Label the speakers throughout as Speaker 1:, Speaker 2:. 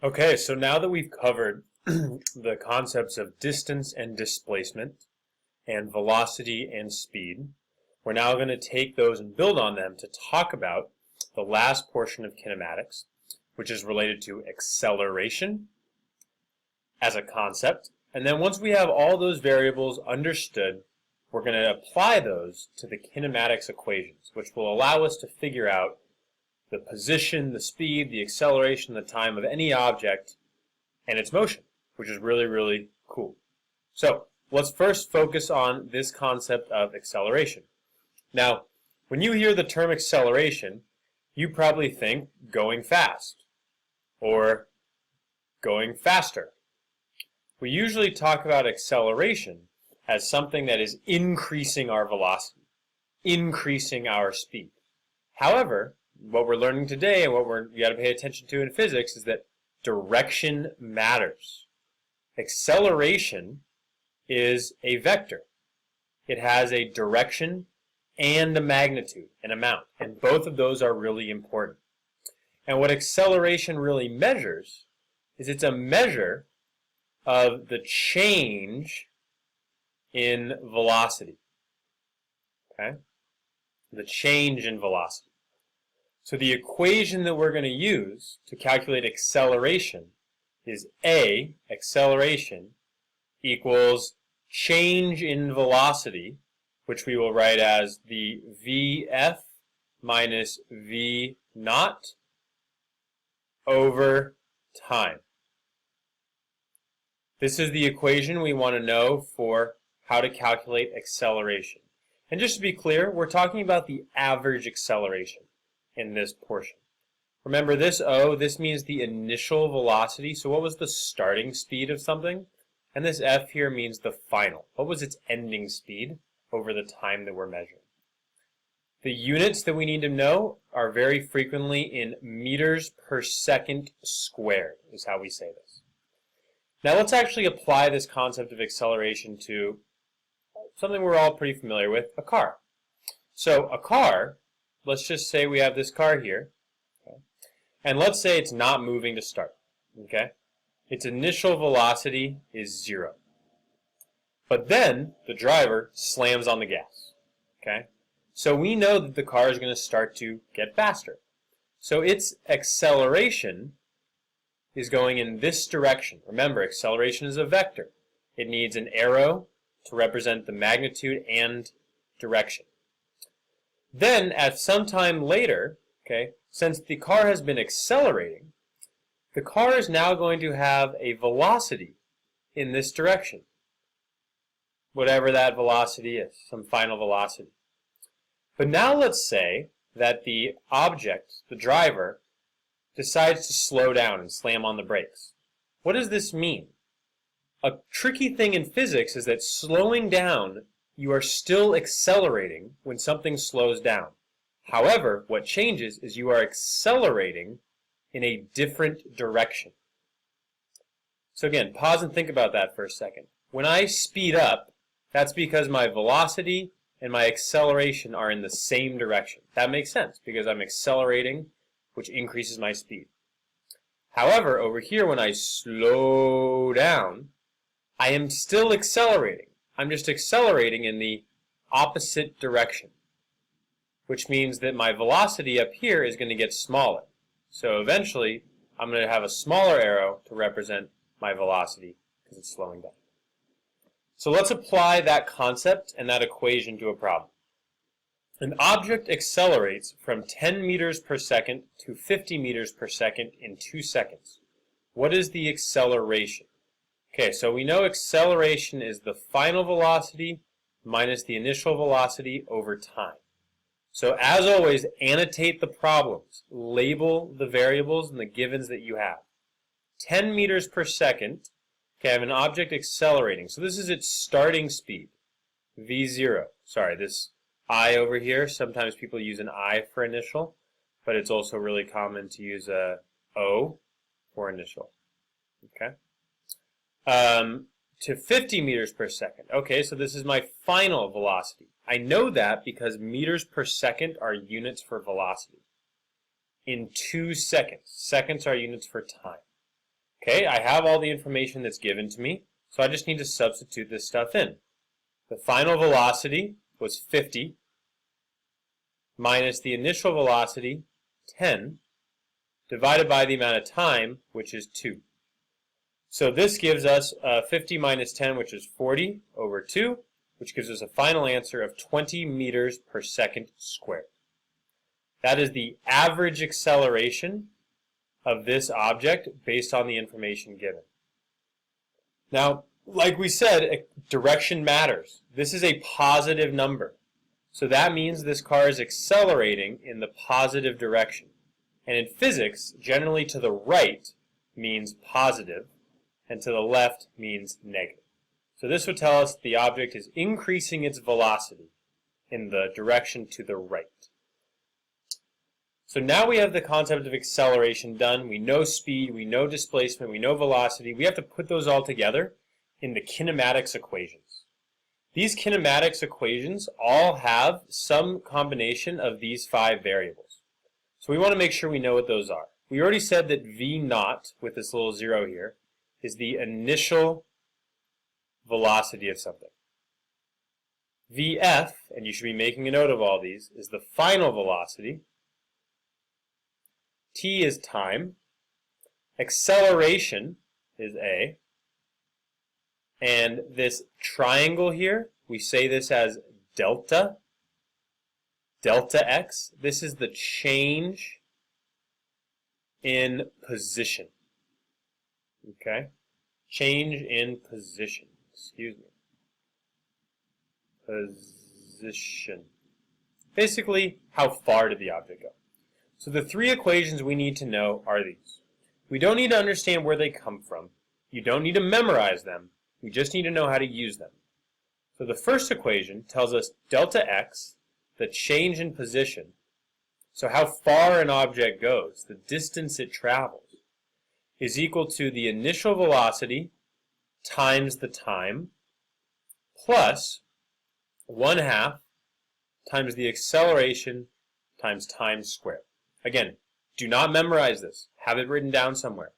Speaker 1: Okay, so now that we've covered the concepts of distance and displacement and velocity and speed, we're now going to take those and build on them to talk about the last portion of kinematics, which is related to acceleration as a concept. And then once we have all those variables understood, we're going to apply those to the kinematics equations, which will allow us to figure out the position, the speed, the acceleration, the time of any object and its motion, which is really, really cool. So let's first focus on this concept of acceleration. Now, when you hear the term acceleration, you probably think going fast or going faster. We usually talk about acceleration as something that is increasing our velocity, increasing our speed. However, what we're learning today and what we got to pay attention to in physics is that direction matters. Acceleration is a vector. It has a direction and a magnitude, an amount, and both of those are really important. And what acceleration really measures is it's a measure of the change in velocity. Okay? The change in velocity. So the equation that we're going to use to calculate acceleration is A, acceleration, equals change in velocity, which we will write as the Vf minus V naught over time. This is the equation we want to know for how to calculate acceleration. And just to be clear, we're talking about the average acceleration in this portion. Remember this O, this means the initial velocity. So what was the starting speed of something? And this F here means the final. What was its ending speed over the time that we're measuring? The units that we need to know are very frequently in meters per second squared, is how we say this. Now let's actually apply this concept of acceleration to something we're all pretty familiar with, a car. So a car, let's just say we have this car here, okay, and let's say it's not moving to start. Okay? Its initial velocity is 0. But then the driver slams on the gas. Okay? So we know that the car is going to start to get faster. So its acceleration is going in this direction. Remember, acceleration is a vector. It needs an arrow to represent the magnitude and direction. Then, at some time later, okay, since the car has been accelerating, the car is now going to have a velocity in this direction, whatever that velocity is, some final velocity. But now let's say that the object, the driver, decides to slow down and slam on the brakes. What does this mean? A tricky thing in physics is that slowing down, you are still accelerating when something slows down. However, what changes is you are accelerating in a different direction. So again, pause and think about that for a second. When I speed up, that's because my velocity and my acceleration are in the same direction. That makes sense because I'm accelerating, which increases my speed. However, over here when I slow down, I am still accelerating. I'm just accelerating in the opposite direction, which means that my velocity up here is going to get smaller. So eventually, I'm going to have a smaller arrow to represent my velocity because it's slowing down. So let's apply that concept and that equation to a problem. An object accelerates from 10 meters per second to 50 meters per second in 2 seconds. What is the acceleration? Okay, so we know acceleration is the final velocity minus the initial velocity over time. So as always, annotate the problems. Label the variables and the givens that you have. 10 meters per second, okay, I have an object accelerating. So this is its starting speed, v0. Sorry, this I over here, sometimes people use an I for initial, but it's also really common to use a O for initial. Okay? To 50 meters per second. Okay, so this is my final velocity. I know that because meters per second are units for velocity. In 2 seconds. Seconds are units for time. Okay, I have all the information that's given to me, so I just need to substitute this stuff in. The final velocity was 50 minus the initial velocity, 10, divided by the amount of time, which is 2. So this gives us 50 minus 10, which is 40, over 2, which gives us a final answer of 20 meters per second squared. That is the average acceleration of this object based on the information given. Now, like we said, direction matters. This is a positive number. So that means this car is accelerating in the positive direction. And in physics, generally to the right means positive, and to the left means negative. So this would tell us the object is increasing its velocity in the direction to the right. So now we have the concept of acceleration done. We know speed, we know displacement, we know velocity. We have to put those all together in the kinematics equations. These kinematics equations all have some combination of these 5 variables. So we want to make sure we know what those are. We already said that V naught, with this little 0 here, is the initial velocity of something. Vf, and you should be making a note of all these, is the final velocity. T is time. Acceleration is A. And this triangle here, we say this as delta. Delta x, this is the change in position. Okay? Change in position. Excuse me. Position. Basically, how far did the object go? So the 3 equations we need to know are these. We don't need to understand where they come from. You don't need to memorize them. We just need to know how to use them. So the first equation tells us delta x, the change in position, so how far an object goes, the distance it travels, is equal to the initial velocity times the time plus 1/2 times the acceleration times time squared. Again, do not memorize this. Have it written down somewhere.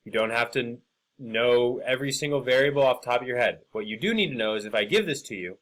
Speaker 1: You don't have to know every single variable off the top of your head. What you do need to know is, if I give this to you,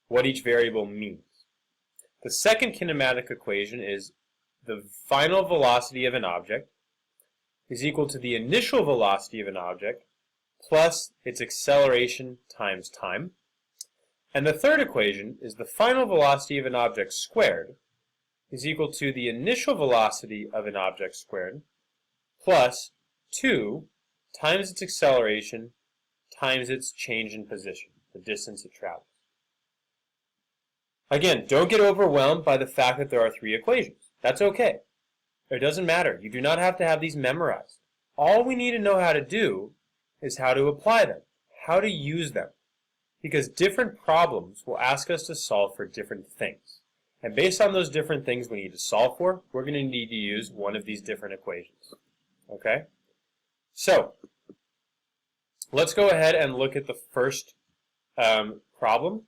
Speaker 1: what each variable means. The second kinematic equation is the final velocity of an object is equal to the initial velocity of an object plus its acceleration times time. And the third equation is the final velocity of an object squared is equal to the initial velocity of an object squared plus 2 times its acceleration times its change in position, the distance it travels. Again, don't get overwhelmed by the fact that there are 3 equations. That's okay. It doesn't matter. You do not have to have these memorized. All we need to know how to do is how to apply them, how to use them. Because different problems will ask us to solve for different things. And based on those different things we need to solve for, we're going to need to use one of these different equations. Okay? So, let's go ahead and look at the first problem.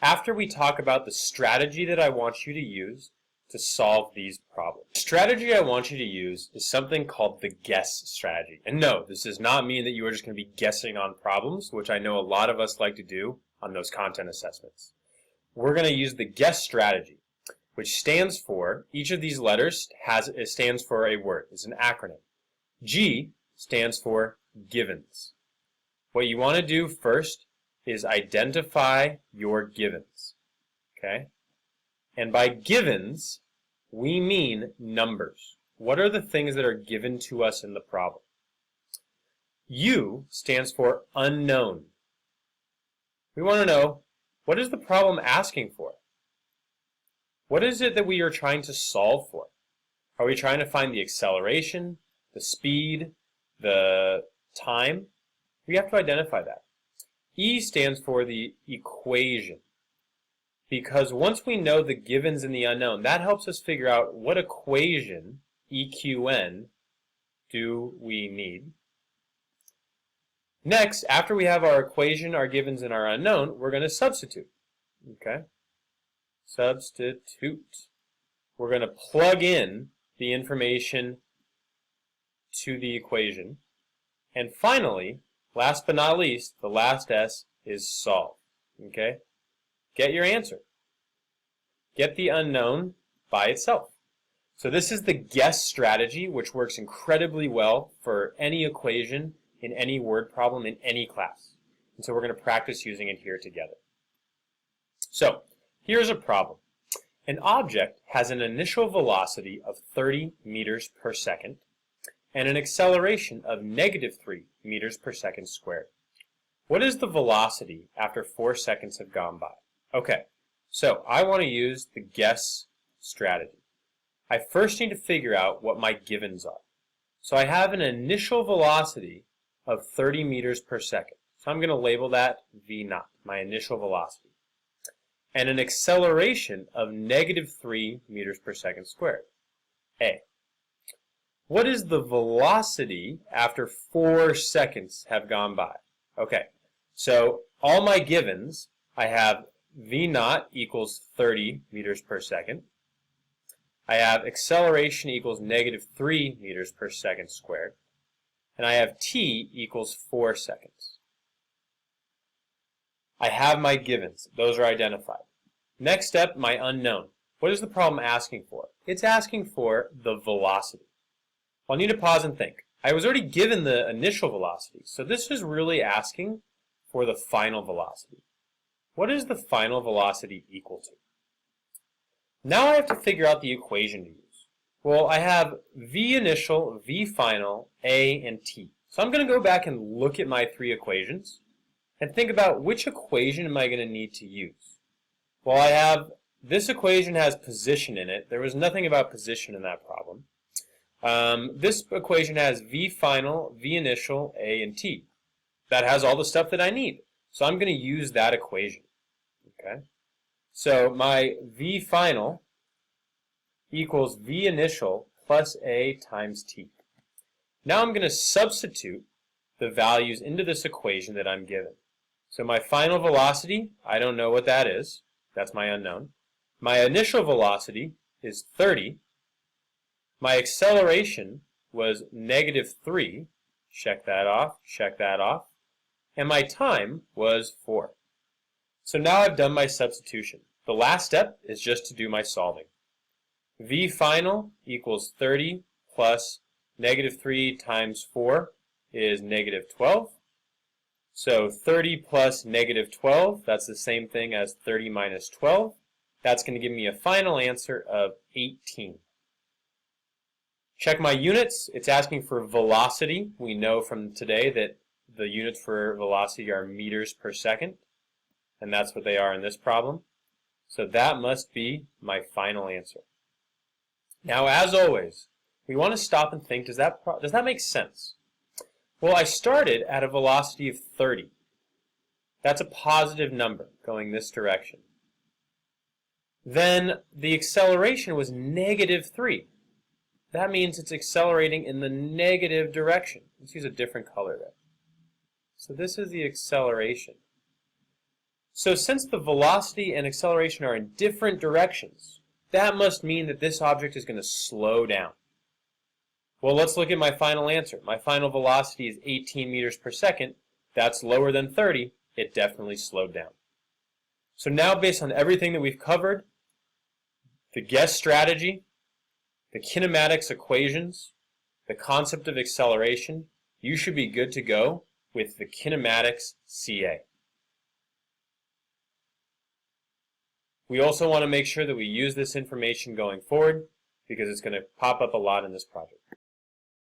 Speaker 1: After we talk about the strategy that I want you to use to solve these problems. The strategy I want you to use is something called the guess strategy. And no, this does not mean that you are just going to be guessing on problems, which I know a lot of us like to do on those content assessments. We're going to use the guess strategy, which stands for, each of these letters stands for a word. It's an acronym. G stands for givens. What you want to do first is identify your givens. Okay? And by givens, we mean numbers. What are the things that are given to us in the problem? U stands for unknown. We want to know, what is the problem asking for? What is it that we are trying to solve for? Are we trying to find the acceleration, the speed, the time? We have to identify that. E stands for the equation. Because once we know the givens and the unknown, that helps us figure out what equation, EQN, do we need. Next, after we have our equation, our givens, and our unknown, we're going to substitute. Okay? Substitute. We're going to plug in the information to the equation, And finally, last but not least, the last S is solve. Okay? Get your answer. Get the unknown by itself. So this is the guess strategy, which works incredibly well for any equation in any word problem in any class. And so we're going to practice using it here together. So here's a problem. An object has an initial velocity of 30 meters per second and an acceleration of -3 meters per second squared. What is the velocity after 4 seconds have gone by? Okay, so I want to use the guess strategy. I first need to figure out what my givens are. So I have an initial velocity of 30 meters per second. So I'm going to label that v0, my initial velocity. And an acceleration of -3 meters per second squared, a. What is the velocity after 4 seconds have gone by? Okay, so all my givens, I have v0 equals 30 meters per second. I have acceleration equals -3 meters per second squared. And I have t equals 4 seconds. I have my givens. Those are identified. Next step, my unknown. What is the problem asking for? It's asking for the velocity. I'll need to pause and think. I was already given the initial velocity, so this is really asking for the final velocity. What is the final velocity equal to? Now I have to figure out the equation to use. Well, I have v initial, v final, a, and t. So I'm going to go back and look at my 3 equations and think about which equation am I going to need to use. Well, I have, this equation has position in it. There was nothing about position in that problem. This equation has v final, v initial, a, and t. That has all the stuff that I need. So I'm going to use that equation. Okay. So my v final equals v initial plus a times t. Now I'm going to substitute the values into this equation that I'm given. So my final velocity, I don't know what that is. That's my unknown. My initial velocity is 30. My acceleration was -3. Check that off, check that off. And my time was 4. So now I've done my substitution. The last step is just to do my solving. V final equals 30 plus -3 times 4 is -12. So 30 plus -12, that's the same thing as 30 minus 12. That's going to give me a final answer of 18. Check my units. It's asking for velocity. We know from today that the units for velocity are meters per second, and that's what they are in this problem. So that must be my final answer. Now, as always, we want to stop and think, does that make sense? Well, I started at a velocity of 30. That's a positive number going this direction. Then the acceleration was -3. That means it's accelerating in the negative direction. Let's use a different color there. So this is the acceleration. So since the velocity and acceleration are in different directions, that must mean that this object is going to slow down. Well, let's look at my final answer. My final velocity is 18 meters per second. That's lower than 30. It definitely slowed down. So now, based on everything that we've covered, the guess strategy, the kinematics equations, the concept of acceleration, you should be good to go with the kinematics CA. We also want to make sure that we use this information going forward because it's going to pop up a lot in this project.